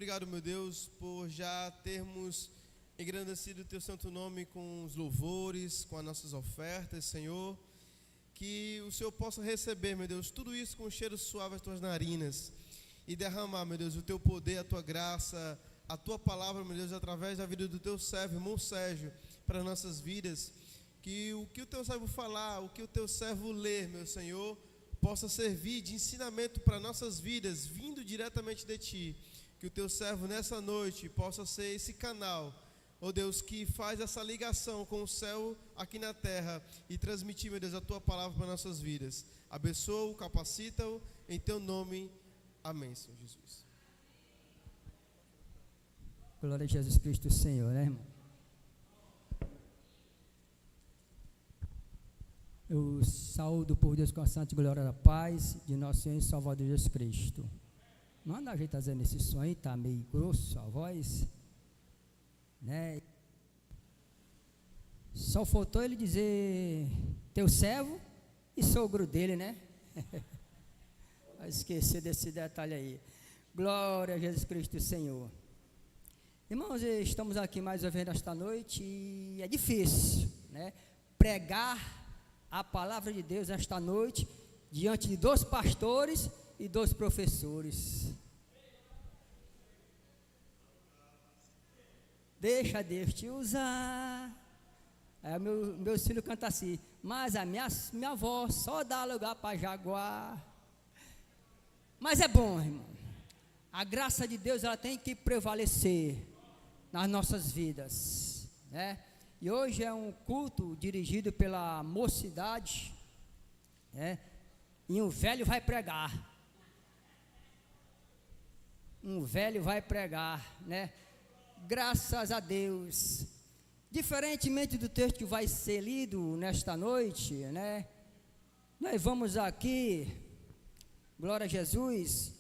Obrigado, meu Deus, por já termos engrandecido o Teu santo nome com os louvores, com as nossas ofertas, Senhor. Que o Senhor possa receber, meu Deus, tudo isso com um cheiro suave às Tuas narinas e derramar, meu Deus, o Teu poder, a Tua graça, a Tua palavra, meu Deus, através da vida do Teu servo, irmão Sérgio, para as nossas vidas. Que o Teu servo falar, o que o Teu servo ler, meu Senhor, possa servir de ensinamento para nossas vidas, vindo diretamente de Ti. Que o Teu servo nessa noite possa ser esse canal, ó Deus, que faz essa ligação com o céu aqui na terra e transmitir, meu Deus, a Tua palavra para nossas vidas. Abençoa-o, capacita-o, em Teu nome. Amém, Senhor Jesus. Glória a Jesus Cristo, Senhor, né, irmão? Eu saúdo por Deus com a santa glória da paz de nosso Senhor e Salvador Jesus Cristo. Manda a gente fazer nesse som aí, tá meio grosso a voz, né? Só faltou ele dizer teu servo e sogro dele, né? Vai esquecer desse detalhe aí. Glória a Jesus Cristo, Senhor. Irmãos, estamos aqui mais uma vez esta noite e é difícil, né? Pregar a palavra de Deus esta noite diante de 2 pastores e 2 professores. Deixa Deus te usar. Aí meu filho canta assim, mas a minha avó só dá lugar para jaguar. Mas é bom, irmão. A graça de Deus, ela tem que prevalecer nas nossas vidas, né? E hoje é um culto dirigido pela mocidade, né? E um velho vai pregar. Um velho vai pregar, né? Graças a Deus. Diferentemente do texto que vai ser lido nesta noite, né? Nós vamos aqui, glória a Jesus,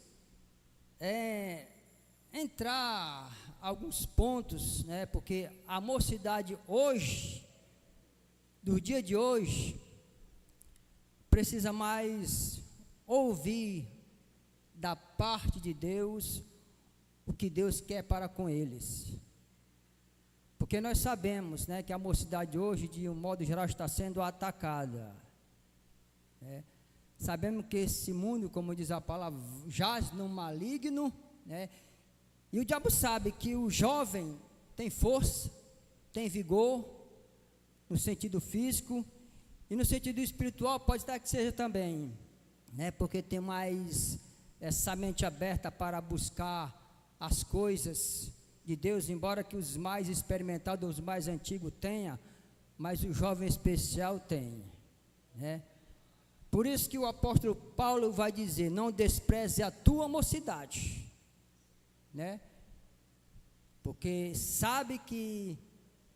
entrar alguns pontos, né? Porque a mocidade hoje, do dia de hoje, precisa mais ouvir da parte de Deus o que Deus quer para com eles. Porque nós sabemos, né, que a mocidade hoje, de um modo geral, está sendo atacada, né? Sabemos que esse mundo, como diz a palavra, jaz no maligno, né? E o diabo sabe que o jovem tem força, tem vigor, no sentido físico, e no sentido espiritual pode estar que seja também, né? Porque tem mais essa mente aberta para buscar as coisas de Deus, embora que os mais experimentados, os mais antigos tenham, mas o jovem especial tem, né? Por isso que o apóstolo Paulo vai dizer, não despreze a tua mocidade, né? Porque sabe que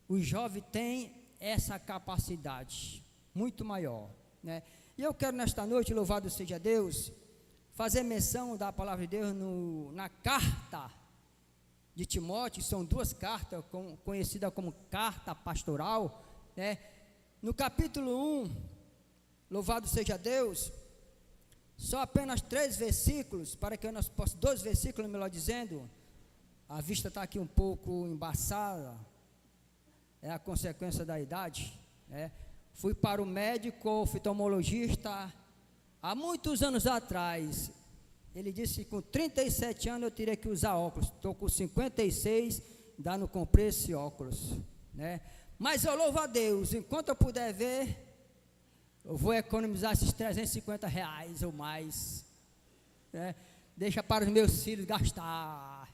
o jovem tem essa capacidade muito maior, né? E eu quero nesta noite, louvado seja Deus, fazer menção da palavra de Deus na carta de Timóteo. São 2 cartas, conhecidas como carta pastoral, né? No capítulo 1, louvado seja Deus, só apenas 3 versículos, para que nós possamos, 2 versículos, melhor dizendo, a vista está aqui um pouco embaçada, é a consequência da idade, né? Fui para o médico oftalmologista há muitos anos atrás. Ele disse que com 37 anos eu teria que usar óculos. Estou com 56, ainda não comprei esse óculos, né? Mas eu louvo a Deus, enquanto eu puder ver, eu vou economizar esses R$350 ou mais, né? Deixa para os meus filhos gastar.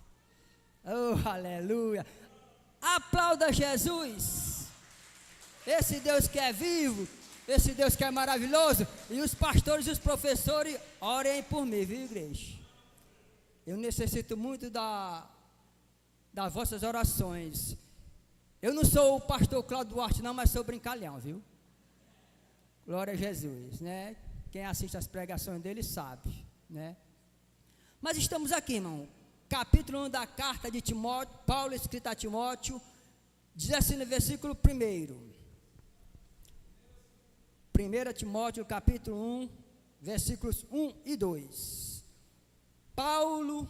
Oh, aleluia. Aplauda Jesus. Esse Deus que é vivo, esse Deus que é maravilhoso. E os pastores e os professores, orem por mim, viu, igreja? Eu necessito muito das vossas orações. Eu não sou o pastor Cláudio Duarte não, mas sou brincalhão, viu? Glória a Jesus, né? Quem assiste as pregações dele sabe, né? Mas estamos aqui, irmão. Capítulo 1 da carta de Timóteo, Paulo escrita a Timóteo, diz assim no versículo 1. 1 Timóteo capítulo 1, versículos 1 e 2. Paulo,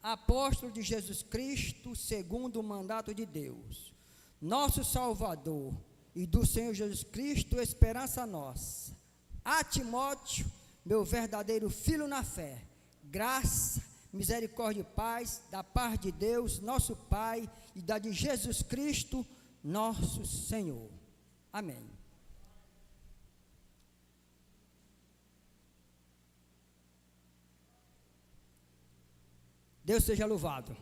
apóstolo de Jesus Cristo, segundo o mandato de Deus, nosso Salvador, e do Senhor Jesus Cristo, esperança nossa. A Timóteo, meu verdadeiro filho na fé, graça, misericórdia e paz, da paz de Deus, nosso Pai, e da de Jesus Cristo, nosso Senhor. Amém. Deus seja louvado.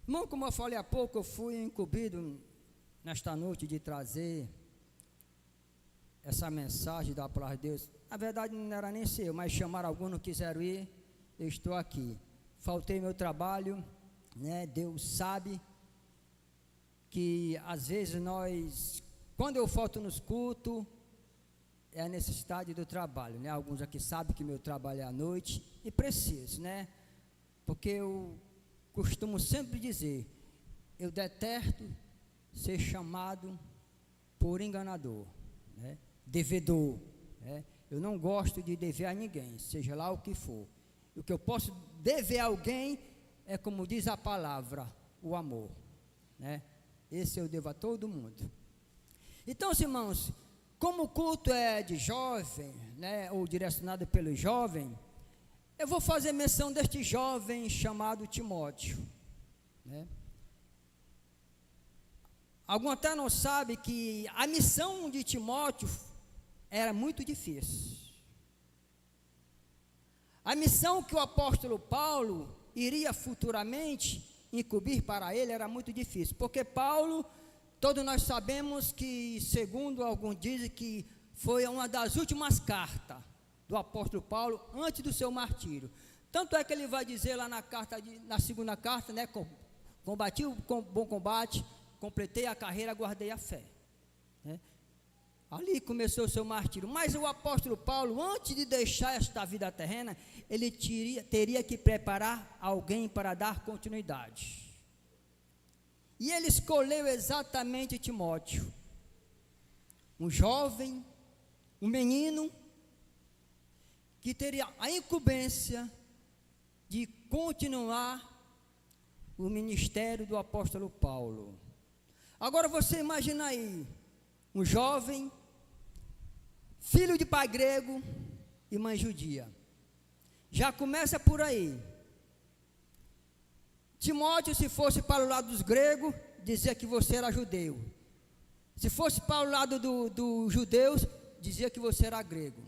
Irmão, como eu falei há pouco, eu fui incumbido nesta noite de trazer essa mensagem da palavra de Deus. Na verdade não era nem ser eu, mas chamaram alguns, não quiseram ir, eu estou aqui. Faltei meu trabalho, né? Deus sabe que às vezes quando eu falto nos cultos, é a necessidade do trabalho, né? Alguns aqui sabem que meu trabalho é à noite, e preciso, né? Porque eu costumo sempre dizer, eu detesto ser chamado por enganador, né? Devedor, né? Eu não gosto de dever a ninguém, seja lá o que for. O que eu posso dever a alguém é, como diz a palavra, o amor, né? Esse eu devo a todo mundo. Então, irmãos, como o culto é de jovem, né, ou direcionado pelo jovem, eu vou fazer menção deste jovem chamado Timóteo, né? Alguns até não sabem que a missão de Timóteo era muito difícil. A missão que o apóstolo Paulo iria futuramente incumbir para ele era muito difícil, porque Paulo, todos nós sabemos que, segundo alguns dizem, que foi uma das últimas cartas do apóstolo Paulo antes do seu martírio. Tanto é que ele vai dizer lá na segunda carta, né, combati o bom combate, completei a carreira, guardei a fé, né? Ali começou o seu martírio. Mas o apóstolo Paulo, antes de deixar esta vida terrena, ele teria que preparar alguém para dar continuidade. E ele escolheu exatamente Timóteo, um jovem, um menino, que teria a incumbência de continuar o ministério do apóstolo Paulo. Agora você imagina aí, um jovem, filho de pai grego e mãe judia. Já começa por aí. Timóteo, se fosse para o lado dos gregos, dizia que você era judeu. Se fosse para o lado dos judeus, dizia que você era grego.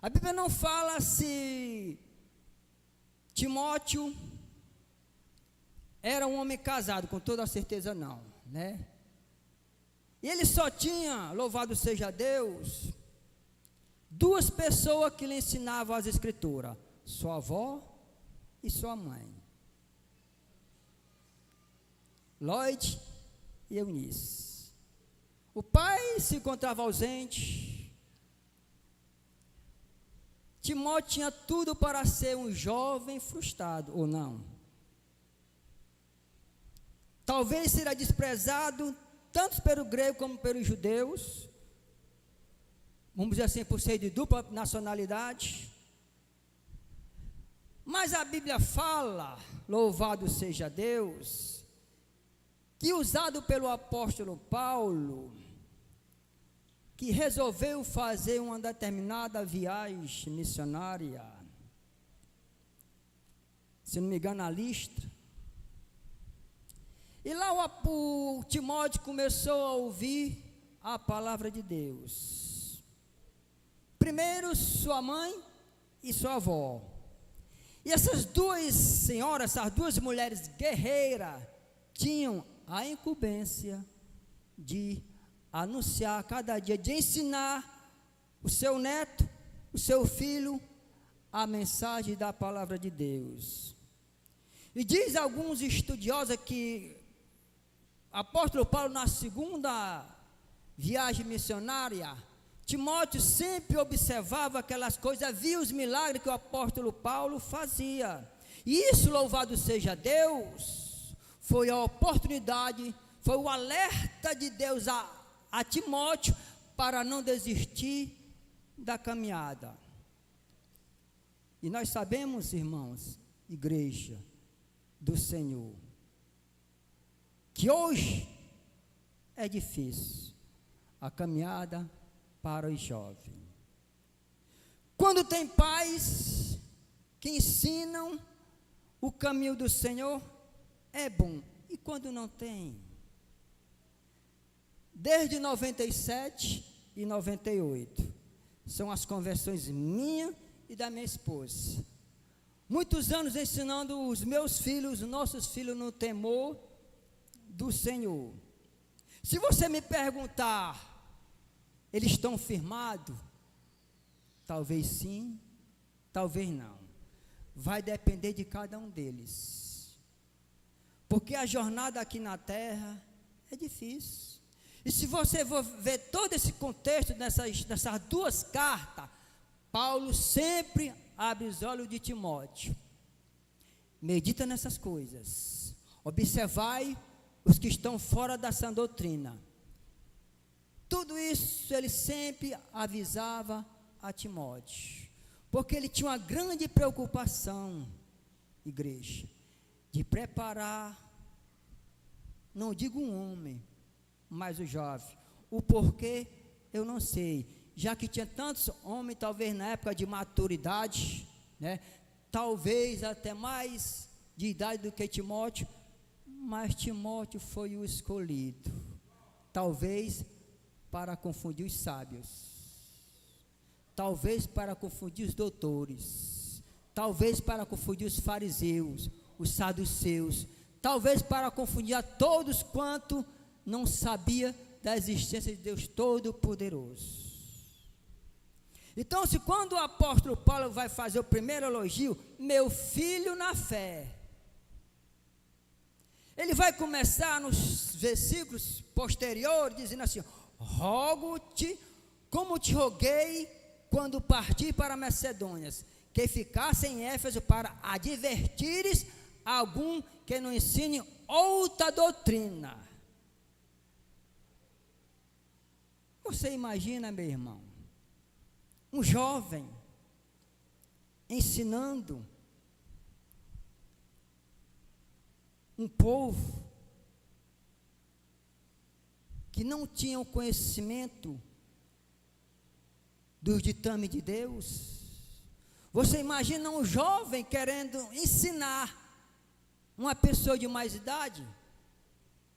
A Bíblia não fala se Timóteo era um homem casado, com toda a certeza não, né? E ele só tinha, louvado seja Deus, duas pessoas que lhe ensinavam as escrituras, sua avó e sua mãe, Lloyd e Eunice. O pai se encontrava ausente. Timóteo tinha tudo para ser um jovem frustrado, ou não? Talvez seria desprezado tanto pelo grego como pelos judeus, vamos dizer assim, por ser de dupla nacionalidade. Mas a Bíblia fala, louvado seja Deus, que usado pelo apóstolo Paulo, que resolveu fazer uma determinada viagem missionária, se não me engano, a Listra. E lá o Timóteo começou a ouvir a palavra de Deus. Primeiro sua mãe e sua avó. E essas duas senhoras, essas duas mulheres guerreiras, tinham a incumbência de anunciar cada dia, de ensinar o seu neto, o seu filho, a mensagem da palavra de Deus. E diz alguns estudiosos que apóstolo Paulo, na segunda viagem missionária, Timóteo sempre observava aquelas coisas, via os milagres que o apóstolo Paulo fazia. E isso, louvado seja Deus, foi a oportunidade, foi o alerta de Deus a Timóteo, para não desistir da caminhada. E nós sabemos, irmãos, igreja do Senhor, que hoje é difícil a caminhada para os jovens. Quando tem pais que ensinam o caminho do Senhor, é bom. E quando não tem? Desde 97 e 98, são as conversões minha e da minha esposa. Muitos anos ensinando os meus filhos, os nossos filhos no temor do Senhor. Se você me perguntar, eles estão firmados? Talvez sim, talvez não. Vai depender de cada um deles. Porque a jornada aqui na terra é difícil. E se você for ver todo esse contexto dessas duas cartas, Paulo sempre abre os olhos de Timóteo. Medita nessas coisas. Observai os que estão fora da sã doutrina. Tudo isso ele sempre avisava a Timóteo, porque ele tinha uma grande preocupação, igreja, de preparar, não digo um homem, mas o jovem. O porquê, eu não sei, já que tinha tantos homens, talvez na época de maturidade, né, talvez até mais de idade do que Timóteo, mas Timóteo foi o escolhido, talvez para confundir os sábios, talvez para confundir os doutores, talvez para confundir os fariseus, os saduceus, talvez para confundir a todos quanto não sabia da existência de Deus Todo-Poderoso. Então, se quando o apóstolo Paulo vai fazer o primeiro elogio, meu filho na fé, ele vai começar nos versículos posteriores, dizendo assim: rogo-te, como te roguei, quando parti para Macedônia, que ficasse em Éfeso para advertires algum que não ensine outra doutrina. Você imagina, meu irmão, um jovem ensinando um povo que não tinha o conhecimento dos ditames de Deus. Você imagina um jovem querendo ensinar uma pessoa de mais idade?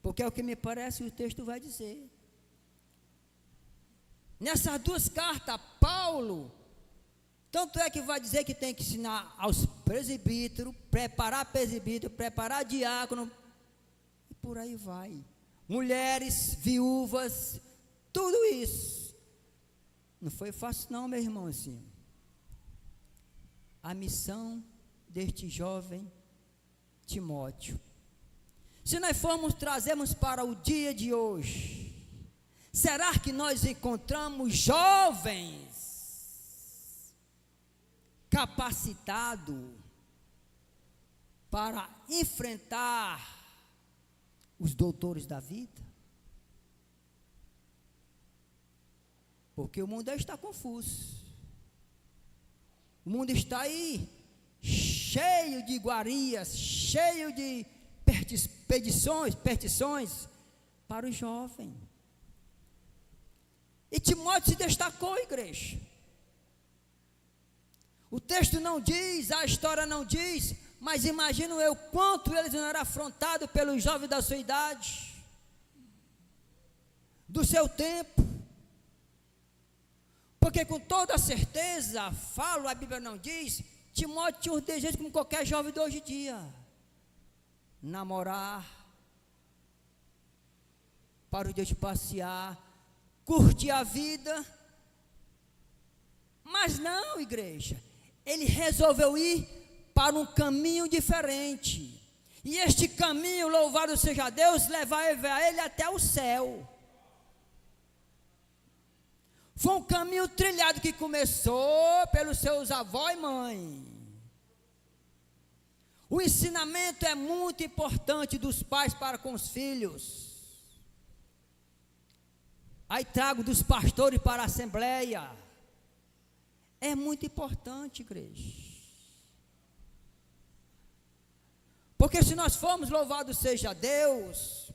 Porque é o que me parece que o texto vai dizer. Nessas duas cartas, Paulo, tanto é que vai dizer que tem que ensinar aos presbíteros, preparar diácono, e por aí vai. Mulheres, viúvas, tudo isso. Não foi fácil não, meu irmãozinho. A missão deste jovem Timóteo. Se nós trazemos para o dia de hoje, será que nós encontramos jovens capacitados para enfrentar os doutores da vida? Porque o mundo está confuso. O mundo está aí cheio de iguarias, cheio de petições para o jovem. E Timóteo se destacou, igreja. O texto não diz, a história não diz, mas imagino eu quanto eles não eram afrontados pelos jovens da sua idade, do seu tempo. Porque com toda certeza, a Bíblia não diz, Timóteo tinha os desejos como qualquer jovem de hoje em dia. Namorar, para o dia de passear, curtir a vida. Mas não, igreja, ele resolveu ir para um caminho diferente. E este caminho, louvado seja Deus, levava ele até o céu. Foi um caminho trilhado que começou pelos seus avós e mãe. O ensinamento é muito importante dos pais para com os filhos. Aí trago dos pastores para a assembleia. É muito importante, igreja. Porque se nós formos, louvado seja Deus,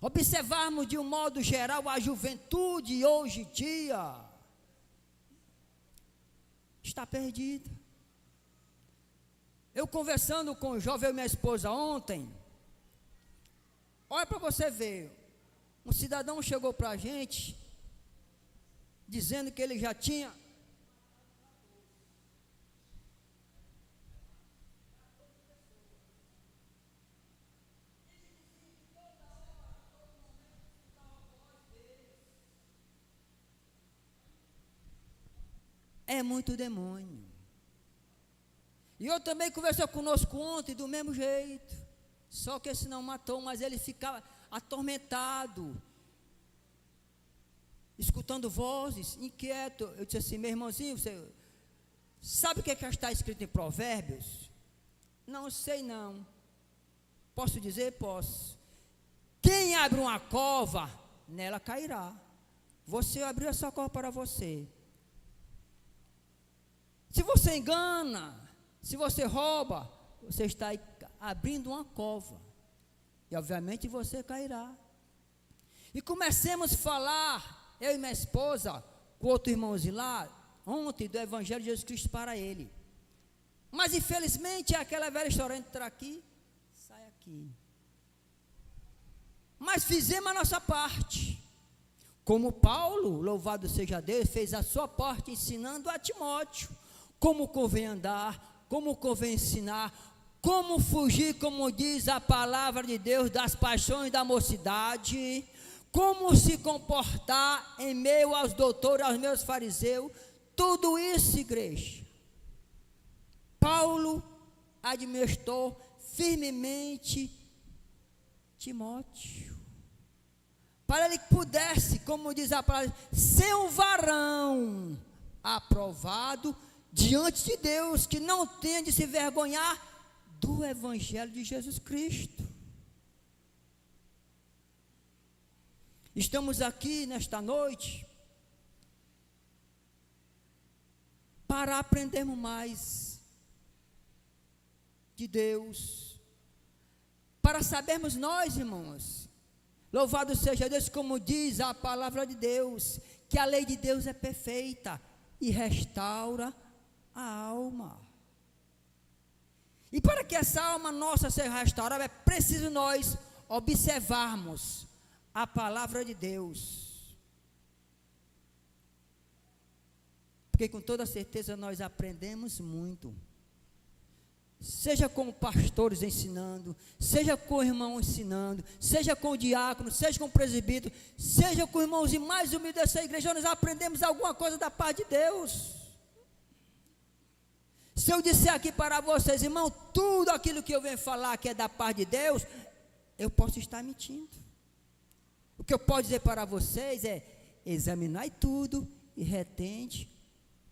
observarmos de um modo geral a juventude hoje em dia, está perdida. Eu conversando com o jovem e minha esposa ontem, olha para você ver, um cidadão chegou para a gente, dizendo que ele já tinha é muito demônio. E eu também conversou conosco ontem do mesmo jeito, só que esse não matou, mas ele ficava atormentado, escutando vozes, inquieto. Eu disse assim: meu irmãozinho, você sabe o que está escrito em Provérbios? Não sei não. Posso dizer? Posso. Quem abre uma cova, nela cairá. Você abriu essa cova para você. Se você engana, se você rouba, você está abrindo uma cova. E obviamente você cairá. E comecemos a falar, eu e minha esposa, com outro irmãozinho lá, ontem, do Evangelho de Jesus Cristo para ele. Mas infelizmente é aquela velha história: entra aqui, sai aqui. Mas fizemos a nossa parte. Como Paulo, louvado seja Deus, fez a sua parte ensinando a Timóteo como convém andar, como convém ensinar, como fugir, como diz a palavra de Deus, das paixões da mocidade, como se comportar em meio aos doutores, aos meus fariseus. Tudo isso, igreja, Paulo administrou firmemente Timóteo, para ele pudesse, como diz a palavra, ser um varão aprovado diante de Deus, que não tenha de se vergonhar do Evangelho de Jesus Cristo. Estamos aqui nesta noite para aprendermos mais de Deus, para sabermos nós, irmãos, louvado seja Deus, como diz a palavra de Deus, que a lei de Deus é perfeita e restaura a alma. E para que essa alma nossa seja restaurada, é preciso nós observarmos a palavra de Deus, porque com toda certeza nós aprendemos muito, seja com pastores ensinando, seja com irmãos ensinando, seja com o diácono, seja com o presbítero, seja com irmãos e mais humildes dessa igreja, nós aprendemos alguma coisa da parte de Deus. Se eu disser aqui para vocês, irmão, tudo aquilo que eu venho falar que é da parte de Deus, eu posso estar mentindo. O que eu posso dizer para vocês é: examinai tudo e retende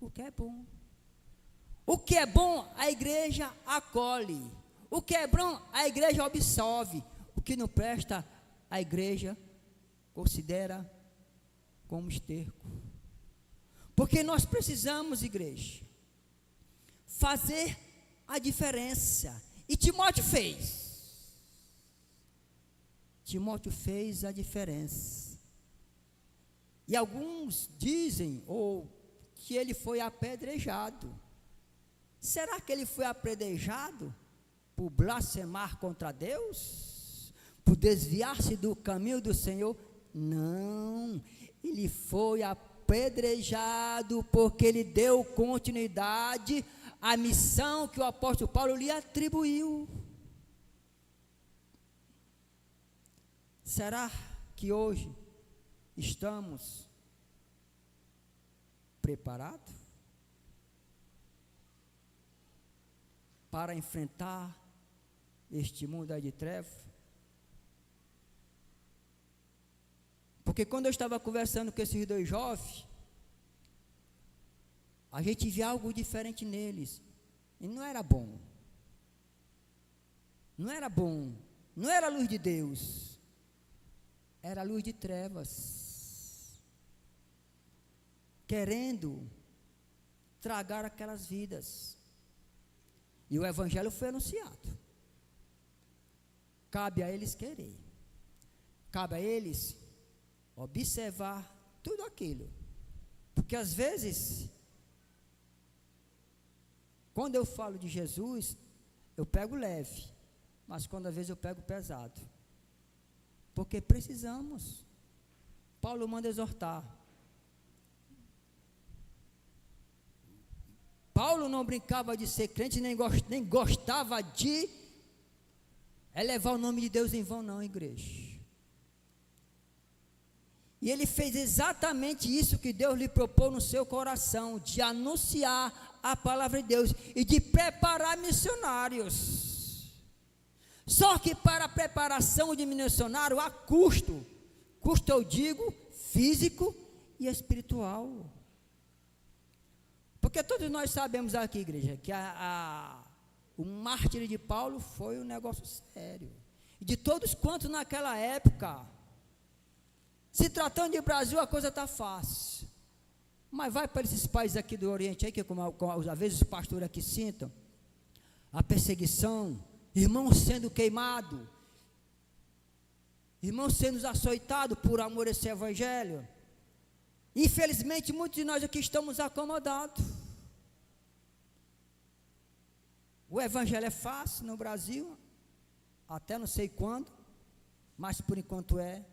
o que é bom. O que é bom, a igreja acolhe. O que é bom, a igreja absolve. O que não presta, a igreja considera como esterco. Porque nós precisamos, igreja, fazer a diferença. E Timóteo fez. Timóteo fez a diferença. E alguns dizem que ele foi apedrejado. Será que ele foi apedrejado por blasfemar contra Deus? Por desviar-se do caminho do Senhor? Não, ele foi apedrejado porque ele deu continuidade à missão que o apóstolo Paulo lhe atribuiu. Será que hoje estamos preparados para enfrentar este mundo aí de trevas? Porque quando eu estava conversando com esses dois jovens, a gente via algo diferente neles, e não era bom, não era bom, não era a luz de Deus, era a luz de trevas, querendo tragar aquelas vidas. E o Evangelho foi anunciado. cabe a eles querer. Cabe a eles observar tudo aquilo. Porque às vezes, quando eu falo de Jesus, eu pego leve, mas quando às vezes eu pego pesado. Porque precisamos. Paulo manda exortar. Paulo não brincava de ser crente, nem gostava de elevar o nome de Deus em vão, não, igreja. E ele fez exatamente isso que Deus lhe propôs no seu coração, de anunciar a palavra de Deus e de preparar missionários. Só que para a preparação de missionário há custo. Custo, eu digo, físico e espiritual. Porque todos nós sabemos aqui, igreja, que o mártir de Paulo foi um negócio sério. E de todos quantos naquela época, se tratando de Brasil, a coisa está fácil. Mas vai para esses países aqui do Oriente, aí, que às vezes os pastores aqui sintam a perseguição, irmãos sendo queimados, irmãos sendo açoitados por amor a esse evangelho. Infelizmente, muitos de nós aqui estamos acomodados. O evangelho é fácil no Brasil, até não sei quando, mas por enquanto é.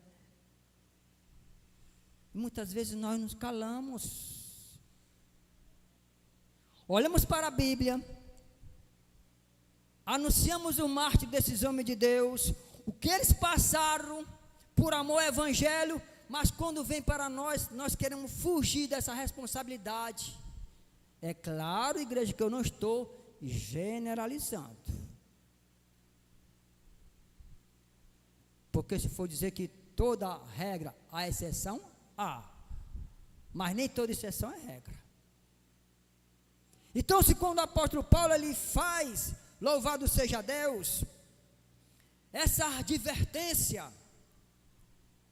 Muitas vezes nós nos calamos. Olhamos para a Bíblia, anunciamos o mártir desses homens de Deus, o que eles passaram por amor ao evangelho, mas quando vem para nós, nós queremos fugir dessa responsabilidade. É claro, igreja, que eu não estou generalizando. Porque se for dizer que toda regra há exceção, mas nem toda exceção é regra. Então, se quando o apóstolo Paulo ele faz, louvado seja Deus, essa advertência,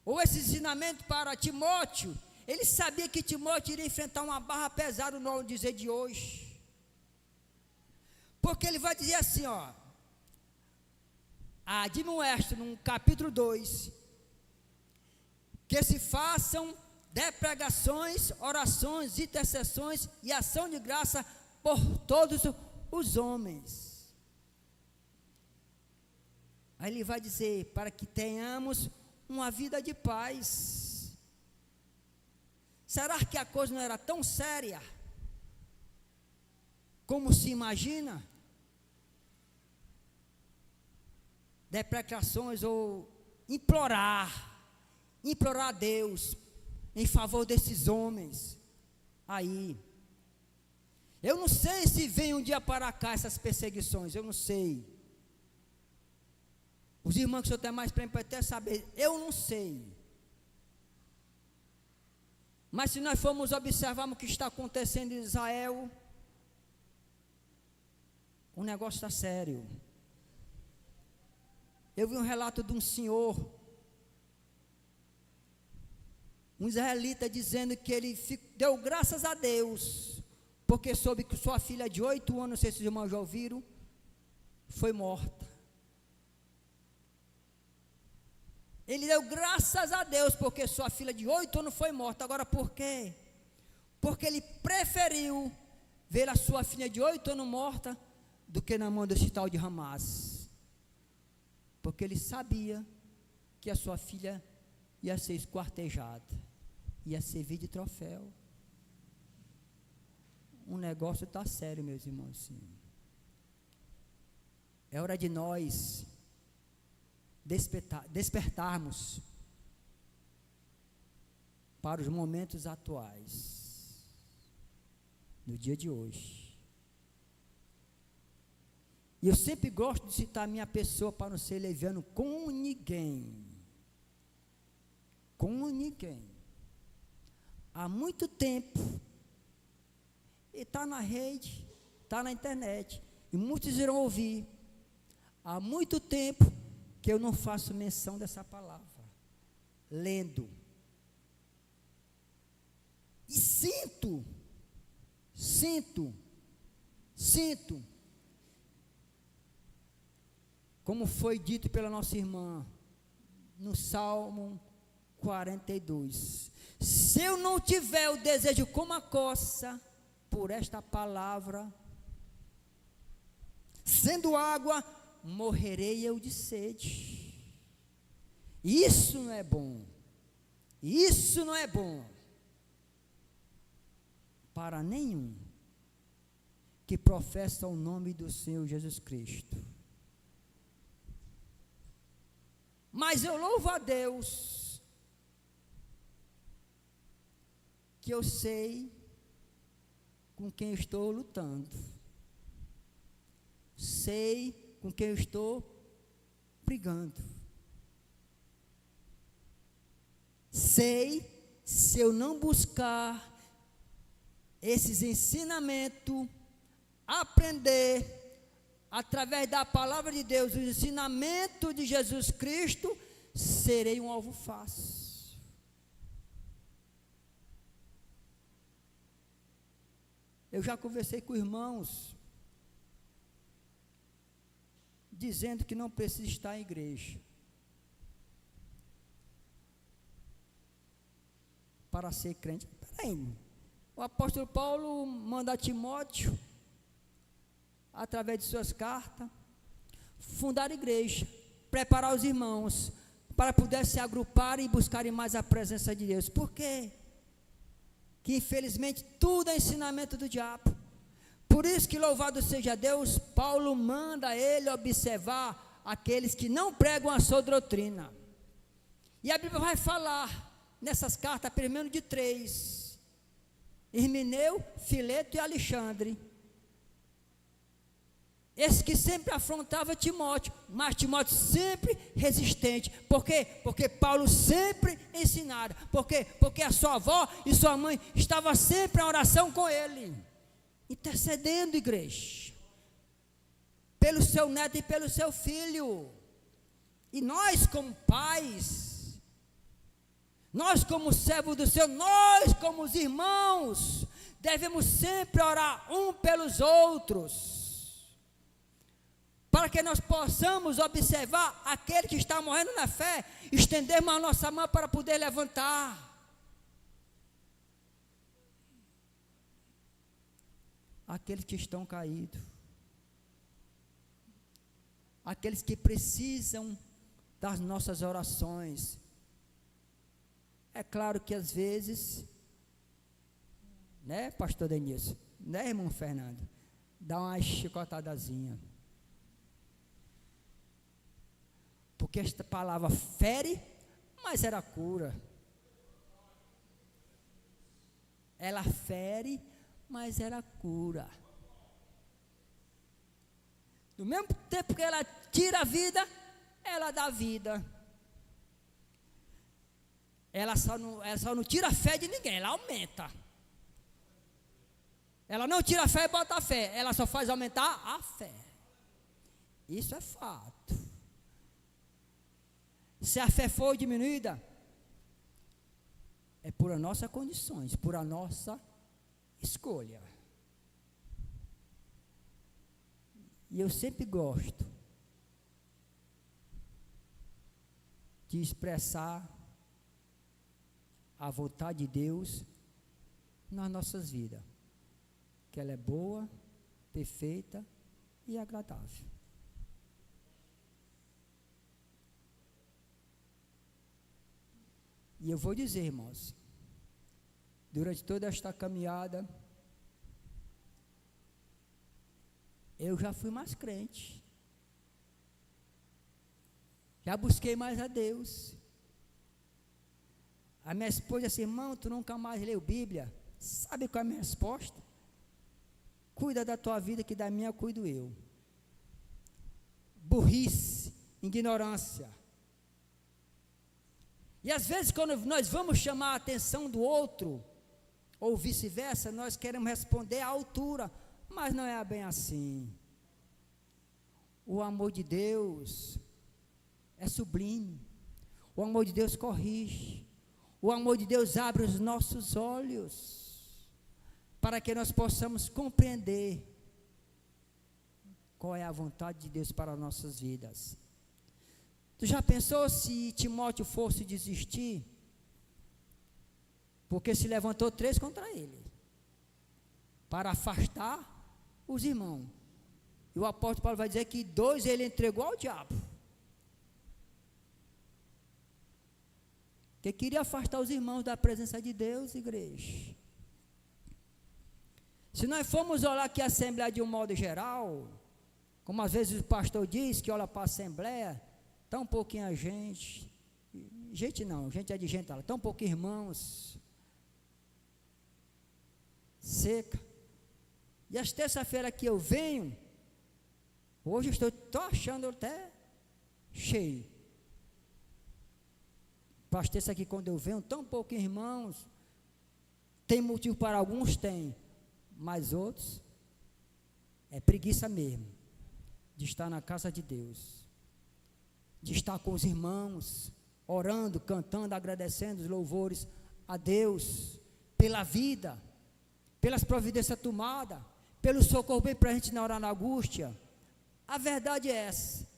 ou esse ensinamento para Timóteo, ele sabia que Timóteo iria enfrentar uma barra pesada no dizer de hoje. Porque ele vai dizer assim, admoesto no capítulo 2, que se façam pregações, orações, intercessões e ação de graça por todos os homens. Aí ele vai dizer, para que tenhamos uma vida de paz. Será que a coisa não era tão séria como se imagina? Deprecações ou implorar a Deus em favor desses homens. Aí, eu não sei se vem um dia para cá essas perseguições, eu não sei. Os irmãos que o senhor tem mais para mim, até saber, eu não sei. Mas se nós formos observar o que está acontecendo em Israel, o negócio está sério. Eu vi um relato de um senhor, um israelita, dizendo que ele deu graças a Deus, porque soube que sua filha de 8 anos, não sei se os irmãos já ouviram, foi morta. Ele deu graças a Deus, porque sua filha de 8 anos foi morta. Agora por quê? Porque ele preferiu ver a sua filha de 8 anos morta, do que na mão desse tal de Hamas. Porque ele sabia que a sua filha ia ser esquartejada, ia servir de troféu. O negócio está sério, meus irmãos. Sim. É hora de nós despertarmos para os momentos atuais, no dia de hoje. E eu sempre gosto de citar a minha pessoa para não ser leviano com ninguém. Com ninguém. Há muito tempo, e está na rede, está na internet, e muitos irão ouvir. Há muito tempo que eu não faço menção dessa palavra, lendo. E sinto, como foi dito pela nossa irmã, no Salmo 42. Se eu não tiver o desejo como a coça, por esta palavra, sendo água, morrerei eu de sede. Isso não é bom. Isso não é bom para nenhum que professa o nome do Senhor Jesus Cristo. Mas eu louvo a Deus que eu sei com quem estou lutando. Sei com quem eu estou brigando. Sei, se eu não buscar esses ensinamentos, aprender através da palavra de Deus, o ensinamento de Jesus Cristo, serei um alvo fácil. Eu já conversei com irmãos dizendo que não precisa estar em igreja para ser crente. Peraí, o apóstolo Paulo manda a Timóteo, através de suas cartas, fundar a igreja, preparar os irmãos para poder se agrupar e buscarem mais a presença de Deus. Por quê? Que infelizmente tudo é ensinamento do diabo. Por isso que louvado seja Deus, Paulo manda ele observar aqueles que não pregam a sua doutrina. E a Bíblia vai falar nessas cartas, pelo menos de 3, Himeneu, Fileto e Alexandre. Esse que sempre afrontava Timóteo, mas Timóteo sempre resistente. Por quê? Porque Paulo sempre ensinara. Por quê? Porque a sua avó e sua mãe estavam sempre em oração com ele, intercedendo, igreja, pelo seu neto e pelo seu filho. E nós como pais, nós como servos do Senhor, nós como os irmãos, devemos sempre orar um pelos outros, para que nós possamos observar aquele que está morrendo na fé, estendermos a nossa mão para poder levantar. Aqueles que estão caídos, aqueles que precisam das nossas orações. É claro que às vezes, né, pastor Denilson, né, irmão Fernando, dá uma chicotadazinha. Porque esta palavra fere, mas era cura. Ela fere, mas era cura. No mesmo tempo que ela tira a vida, ela dá vida. Ela só não tira a fé de ninguém, ela aumenta. Ela não tira a fé e bota a fé, ela só faz aumentar a fé. Isso é fato. Se a fé for diminuída, é por as nossas condições, por a nossa escolha. E eu sempre gosto de expressar a vontade de Deus nas nossas vidas, que ela é boa, perfeita e agradável. E eu vou dizer, irmãos, durante toda esta caminhada, eu já fui mais crente, já busquei mais a Deus. A minha esposa disse: irmão, tu nunca mais leu Bíblia? Sabe qual é a minha resposta? Cuida da tua vida, que da minha cuido eu. Burrice, ignorância. E às vezes, quando nós vamos chamar a atenção do outro, ou vice-versa, nós queremos responder à altura, mas não é bem assim. O amor de Deus é sublime. O amor de Deus corrige. O amor de Deus abre os nossos olhos, para que nós possamos compreender qual é a vontade de Deus para as nossas vidas. Tu já pensou se Timóteo fosse desistir? Porque se levantou 3 contra ele, para afastar os irmãos. E o apóstolo Paulo vai dizer que 2 ele entregou ao diabo. Que queria afastar os irmãos da presença de Deus, igreja. Se nós formos olhar aqui a Assembleia de um modo geral, como às vezes o pastor diz que olha para a Assembleia, tão pouquinha gente não, gente é de gente, tão poucos irmãos, seca. E as terça-feira que eu venho, hoje estou achando até cheio. Para as terça aqui quando eu venho, tão poucos irmãos, tem motivo para alguns, tem, mas outros, é preguiça mesmo, de estar na casa de Deus, de estar com os irmãos, orando, cantando, agradecendo os louvores a Deus, pela vida, pelas providências tomadas, pelo socorro bem presente na hora da angústia. A verdade é essa.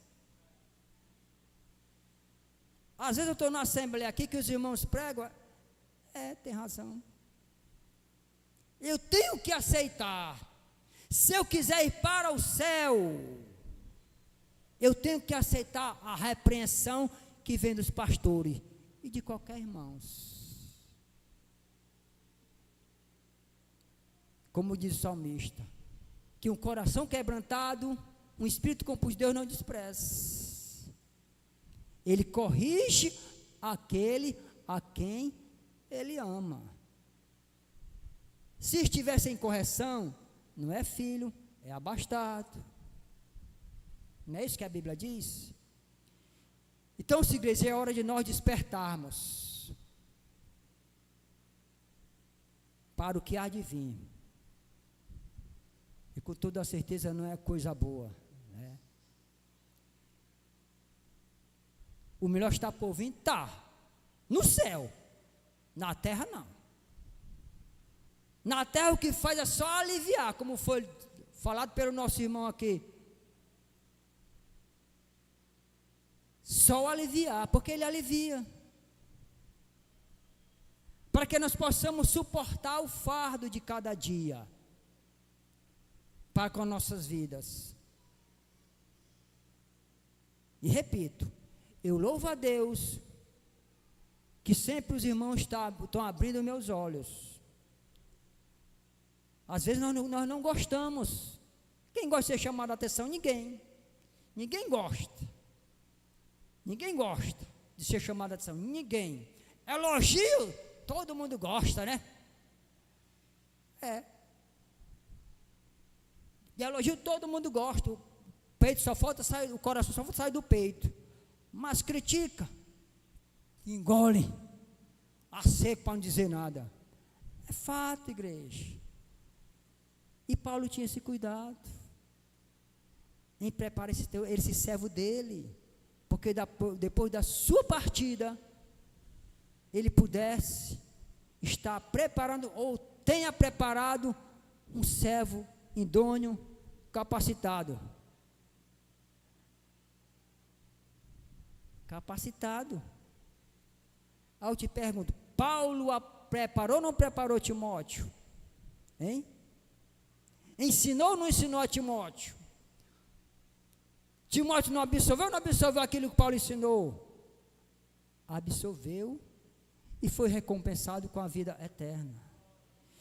Às vezes eu estou na assembleia aqui que os irmãos pregam, tem razão. Eu tenho que aceitar. Se eu quiser ir para o céu, eu tenho que aceitar a repreensão que vem dos pastores e de qualquer irmão. Como diz o salmista, que um coração quebrantado, um espírito composto, Deus não despreza. Ele corrige aquele a quem ele ama. Se estiver sem correção, não é filho, é abastado. Não é isso que a Bíblia diz? Então, igreja, é hora de nós despertarmos para o que há de vir. E com toda a certeza não é coisa boa. Né? O melhor está por vir, está no céu, na terra não. Na terra o que faz é só aliviar, como foi falado pelo nosso irmão aqui. Só aliviar, porque ele alivia. Para que nós possamos suportar o fardo de cada dia, para com nossas vidas. E repito, eu louvo a Deus, que sempre os irmãos estão abrindo meus olhos. Às vezes nós não gostamos. Quem gosta de ser chamado a atenção? Ninguém. Ninguém gosta. Ninguém gosta de ser chamado a atenção. Ninguém. Elogio, todo mundo gosta, né? De elogio todo mundo gosta. O peito só falta sair, o coração só falta sair do peito. Mas critica, engole, a seco para não dizer nada. É fato, igreja. E Paulo tinha esse cuidado em preparar esse servo dele, porque depois da sua partida, ele pudesse estar preparando, ou tenha preparado, um servo idôneo, capacitado. Aí eu te pergunto, Paulo preparou ou não preparou Timóteo? Hein? Ensinou ou não ensinou a Timóteo? Timóteo não absorveu ou não absorveu aquilo que Paulo ensinou? Absorveu e foi recompensado com a vida eterna.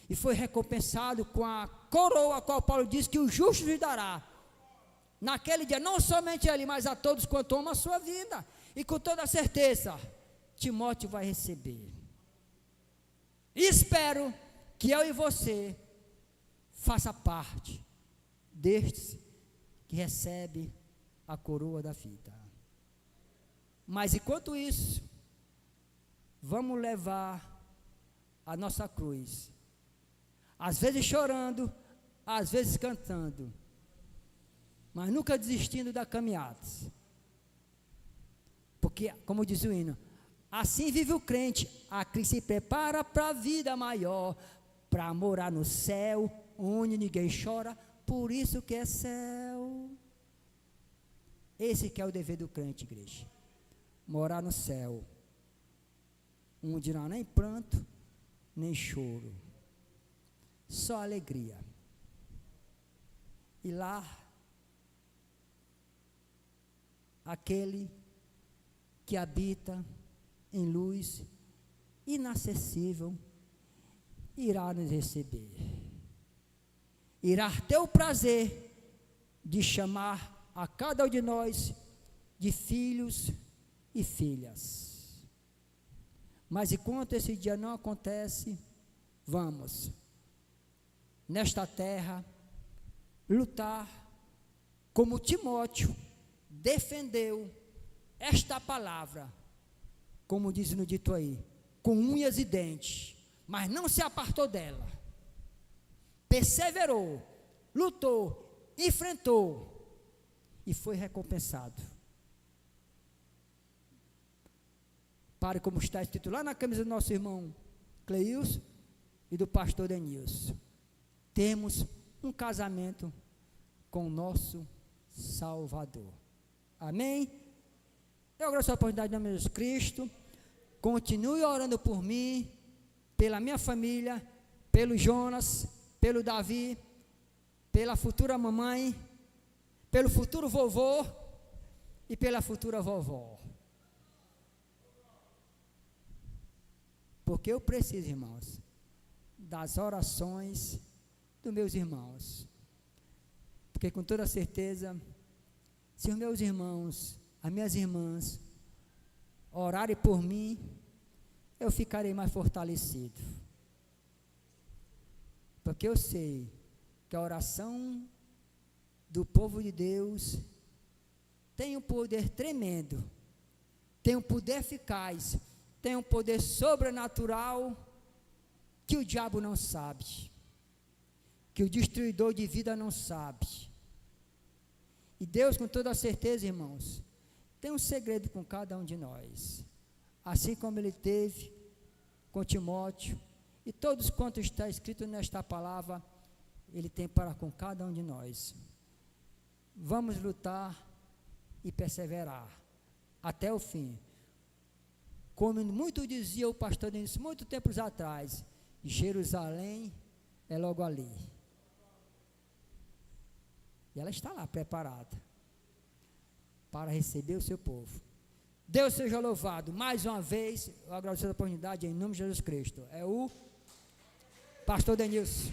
E foi recompensado com a coroa a qual Paulo diz que o justo lhe dará. Naquele dia, não somente a ele, mas a todos quanto amam a sua vida. E com toda certeza, Timóteo vai receber. E espero que eu e você faça parte destes que recebe a coroa da vida. Mas enquanto isso, vamos levar a nossa cruz, às vezes chorando, às vezes cantando, mas nunca desistindo da caminhada. Porque, como diz o hino, assim vive o crente, a Cristo se prepara para a vida maior, para morar no céu, onde ninguém chora, por isso que é céu. Esse que é o dever do crente, igreja. Morar no céu, onde não há nem pranto, nem choro, só alegria. E lá, aquele que habita em luz inacessível irá nos receber. Irá ter o prazer de chamar a cada um de nós de filhos e filhas. Mas enquanto esse dia não acontece, vamos, nesta terra, lutar como Timóteo defendeu esta palavra, como diz no dito aí, com unhas e dentes, mas não se apartou dela, perseverou, lutou, enfrentou e foi recompensado. Para como está escrito lá na camisa do nosso irmão Cleilson e do pastor Denilson, temos um casamento com o nosso Salvador. Amém? Eu agradeço a oportunidade em nome de Jesus Cristo. Continue orando por mim, pela minha família, pelo Jonas, pelo Davi, pela futura mamãe, pelo futuro vovô e pela futura vovó. Porque eu preciso, irmãos, das orações dos meus irmãos. Porque com toda certeza, se os meus irmãos, as minhas irmãs, orarem por mim, eu ficarei mais fortalecido. Porque eu sei que a oração do povo de Deus tem um poder tremendo, tem um poder eficaz, tem um poder sobrenatural que o diabo não sabe, que o destruidor de vida não sabe. E Deus, com toda certeza, irmãos, tem um segredo com cada um de nós, assim como Ele teve com Timóteo, e todos quanto está escrito nesta palavra, Ele tem para com cada um de nós. Vamos lutar e perseverar até o fim. Como muito dizia o pastor Denis, muito tempos atrás, Jerusalém é logo ali. E ela está lá preparada para receber o seu povo. Deus seja louvado. Mais uma vez, eu agradeço a oportunidade em nome de Jesus Cristo. É o pastor Denilson.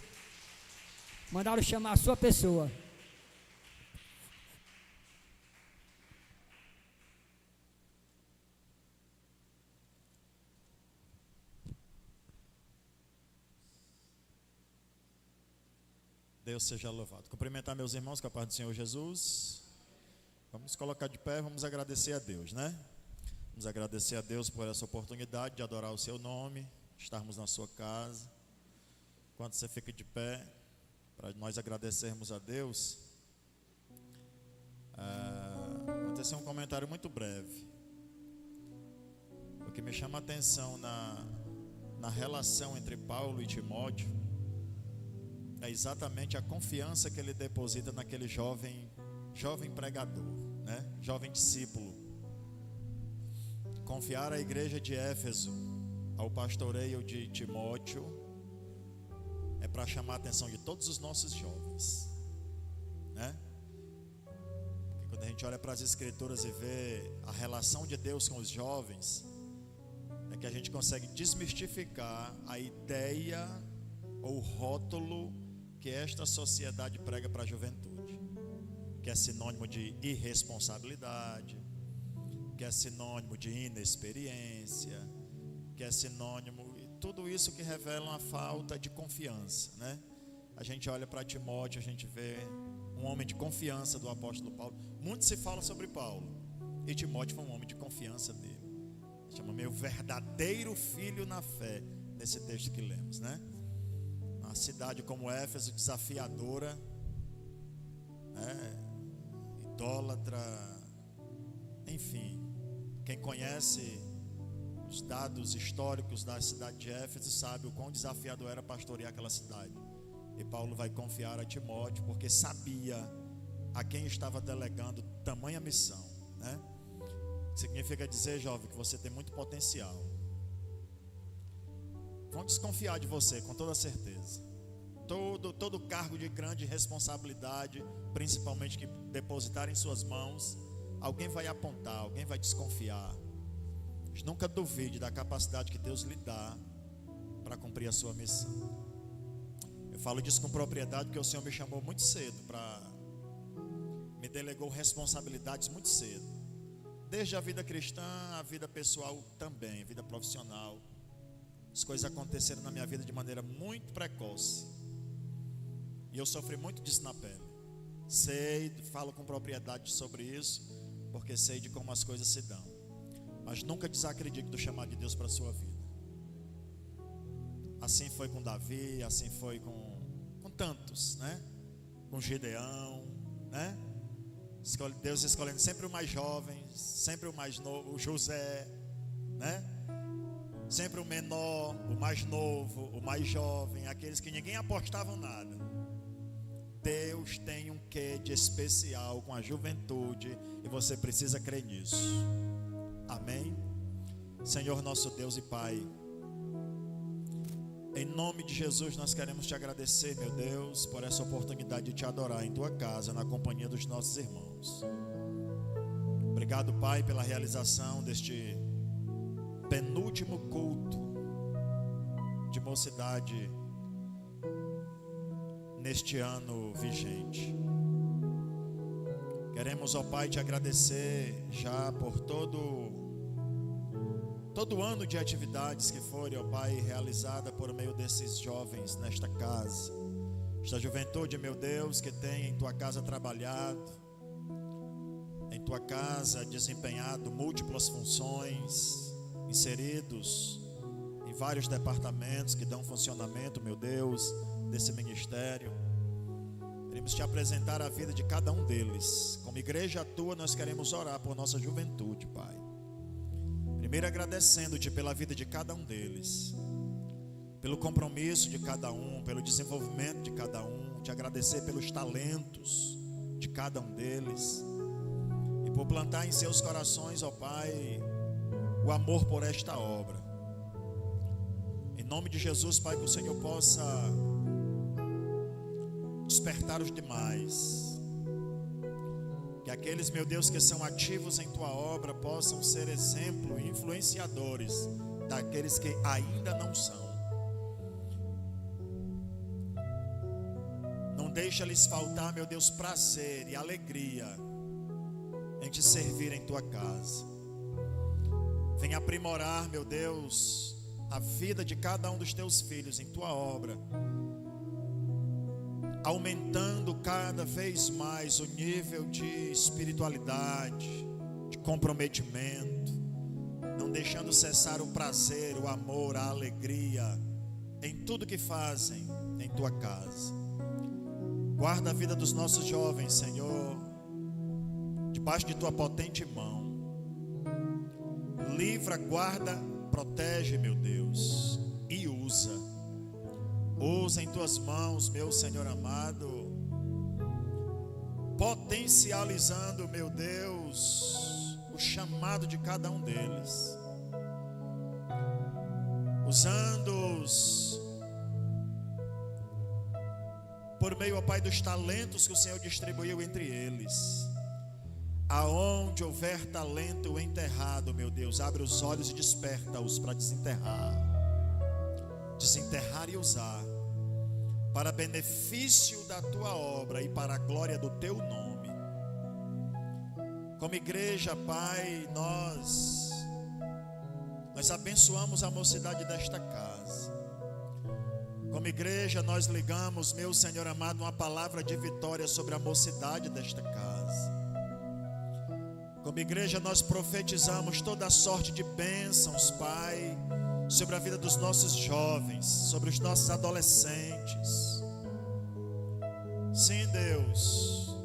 Mandaram chamar a sua pessoa. Deus seja louvado. Cumprimentar meus irmãos com a paz do Senhor Jesus. Vamos colocar de pé, vamos agradecer a Deus, né? Vamos agradecer a Deus por essa oportunidade de adorar o seu nome, estarmos na sua casa. Enquanto você fica de pé, para nós agradecermos a Deus, aconteceu um comentário muito breve. O que me chama a atenção na relação entre Paulo e Timóteo é exatamente a confiança que ele deposita naquele jovem pregador, né? Jovem discípulo. Confiar a igreja de Éfeso ao pastoreio de Timóteo é para chamar a atenção de todos os nossos jovens, né? Porque quando a gente olha para as escrituras e vê a relação de Deus com os jovens, é que a gente consegue desmistificar a ideia ou o rótulo que esta sociedade prega para a juventude, que é sinônimo de irresponsabilidade, que é sinônimo de inexperiência, que é sinônimo, tudo isso que revela uma falta de confiança, né? A gente olha para Timóteo, a gente vê um homem de confiança do apóstolo Paulo. Muito se fala sobre Paulo, e Timóteo foi um homem de confiança dele. Chama meio verdadeiro filho na fé, nesse texto que lemos, né? Uma cidade como Éfeso, desafiadora, né? Idólatra, enfim. Quem conhece os dados históricos da cidade de Éfeso sabe o quão desafiador era pastorear aquela cidade. E Paulo vai confiar a Timóteo, porque sabia a quem estava delegando tamanha missão, né? Significa dizer, jovem, que você tem muito potencial. Vão desconfiar de você, com toda certeza. Todo cargo de grande responsabilidade, principalmente que depositar em suas mãos, alguém vai apontar, alguém vai desconfiar. Mas nunca duvide da capacidade que Deus lhe dá para cumprir a sua missão. Eu falo disso com propriedade porque o Senhor me chamou muito cedo, me delegou responsabilidades muito cedo. Desde a vida cristã, a vida pessoal também, a vida profissional. As coisas aconteceram na minha vida de maneira muito precoce. E eu sofri muito disso na pele. Sei, falo com propriedade sobre isso, porque sei de como as coisas se dão. Mas nunca desacredite do chamado de Deus para a sua vida. Assim foi com Davi, assim foi com tantos, né? Com Gideão, né? Deus escolhendo sempre o mais jovem, sempre o mais novo, o José, né? Sempre o menor, o mais novo, o mais jovem, aqueles que ninguém apostava nada. Deus tem um quê de especial com a juventude e você precisa crer nisso. Amém? Senhor nosso Deus e Pai, em nome de Jesus nós queremos te agradecer, meu Deus, por essa oportunidade de te adorar em tua casa, na companhia dos nossos irmãos. Obrigado, Pai, pela realização deste penúltimo culto de mocidade neste ano vigente. Queremos, ó Pai, te agradecer já por todo ano de atividades que forem, ó Pai, realizada por meio desses jovens nesta casa. Esta juventude, meu Deus, que tem em tua casa trabalhado, em tua casa desempenhado múltiplas funções, inseridos em vários departamentos que dão funcionamento, meu Deus, desse ministério. Queremos te apresentar a vida de cada um deles. Como igreja tua, nós queremos orar por nossa juventude, Pai. Primeiro agradecendo-te pela vida de cada um deles, pelo compromisso de cada um, pelo desenvolvimento de cada um, te agradecer pelos talentos de cada um deles e por plantar em seus corações, ó Pai, o amor por esta obra. Em nome de Jesus, Pai, que o Senhor possa despertar os demais, que aqueles, meu Deus, que são ativos em tua obra possam ser exemplo e influenciadores daqueles que ainda não são. Não deixa lhes faltar, meu Deus, prazer e alegria em te servir em tua casa. Vem aprimorar, meu Deus, a vida de cada um dos teus filhos em tua obra, aumentando cada vez mais o nível de espiritualidade, de comprometimento, não deixando cessar o prazer, o amor, a alegria em tudo que fazem em tua casa. Guarda a vida dos nossos jovens, Senhor, debaixo de tua potente mão. Livra, guarda, protege, meu Deus, e usa em tuas mãos, meu Senhor amado, potencializando, meu Deus, o chamado de cada um deles, usando-os por meio, ó Pai, dos talentos que o Senhor distribuiu entre eles. Aonde houver talento enterrado, meu Deus, abre os olhos e desperta-os para desenterrar e usar para benefício da tua obra e para a glória do teu nome. Como igreja, Pai, nós abençoamos a mocidade desta casa. Como igreja, nós ligamos, meu Senhor amado, uma palavra de vitória sobre a mocidade desta casa. Como igreja, nós profetizamos toda a sorte de bênçãos, Pai, sobre a vida dos nossos jovens, sobre os nossos adolescentes. Sim, Deus,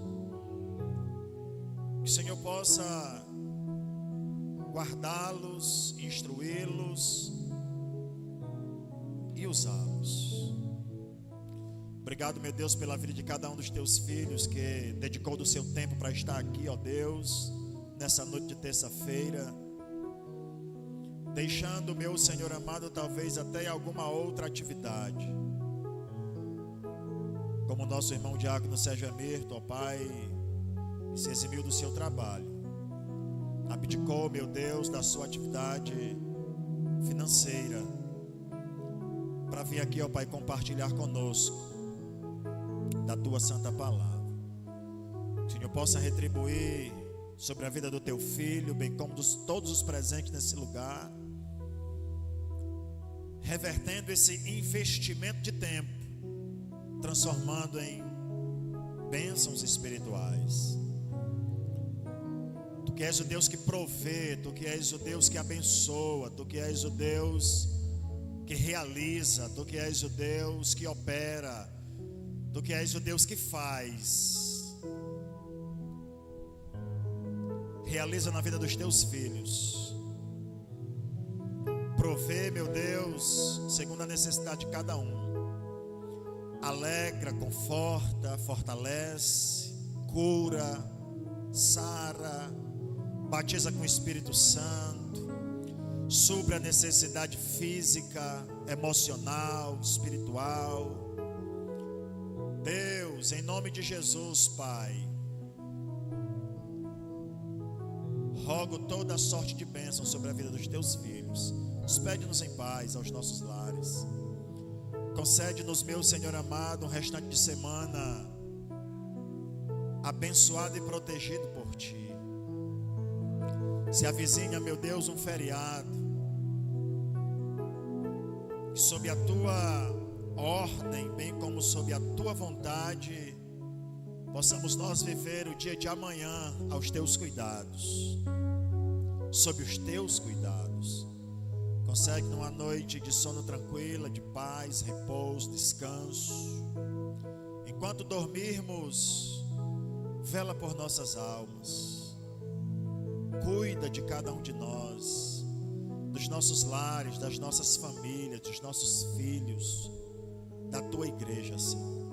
que o Senhor possa guardá-los, instruí-los e usá-los. Obrigado, meu Deus, pela vida de cada um dos teus filhos que dedicou do seu tempo para estar aqui, ó Deus, nessa noite de terça-feira, deixando, meu Senhor amado, talvez até alguma outra atividade, como o nosso irmão diácono Sérgio Emerto, ó Pai, se eximiu do seu trabalho, abdicou, meu Deus, da sua atividade financeira, para vir aqui, ó Pai, compartilhar conosco da tua santa palavra. Que o Senhor possa retribuir sobre a vida do teu filho, bem como todos os presentes nesse lugar, revertendo esse investimento de tempo, transformando em bênçãos espirituais. Tu que és o Deus que provê, tu que és o Deus que abençoa, tu que és o Deus que realiza, tu que és o Deus que opera, tu que és o Deus que faz. Realiza na vida dos teus filhos. Provê, meu Deus, segundo a necessidade de cada um. Alegra, conforta, fortalece, cura, sara, batiza com o Espírito Santo, supre a necessidade física, emocional, espiritual. Deus, em nome de Jesus, Pai, rogo toda a sorte de bênção sobre a vida dos teus filhos. Despede-nos em paz aos nossos lares. Concede-nos, meu Senhor amado, um restante de semana abençoado e protegido por Ti. Se avizinha, meu Deus, um feriado, e sob a Tua ordem, bem como sob a Tua vontade, possamos nós viver o dia de amanhã aos Teus cuidados, sob os Teus cuidados. Concede uma noite de sono tranquila, de paz, repouso, descanso. Enquanto dormirmos, vela por nossas almas. Cuida de cada um de nós, dos nossos lares, das nossas famílias, dos nossos filhos, da Tua igreja, Senhor.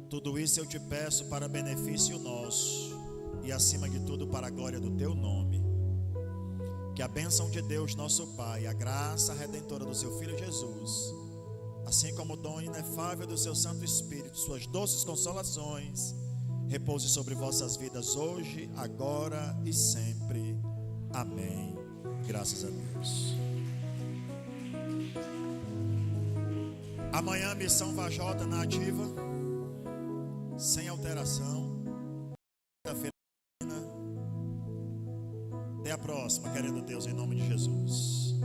Tudo isso eu te peço para benefício nosso e acima de tudo para a glória do Teu nome. Que a bênção de Deus, nosso Pai, a graça redentora do Seu Filho Jesus, assim como o dom inefável do Seu Santo Espírito, suas doces consolações, repouse sobre vossas vidas hoje, agora e sempre. Amém. Graças a Deus. Amanhã, missão Vajota na ativa, sem alteração. Quinta-feira. Até a próxima, querendo Deus, em nome de Jesus.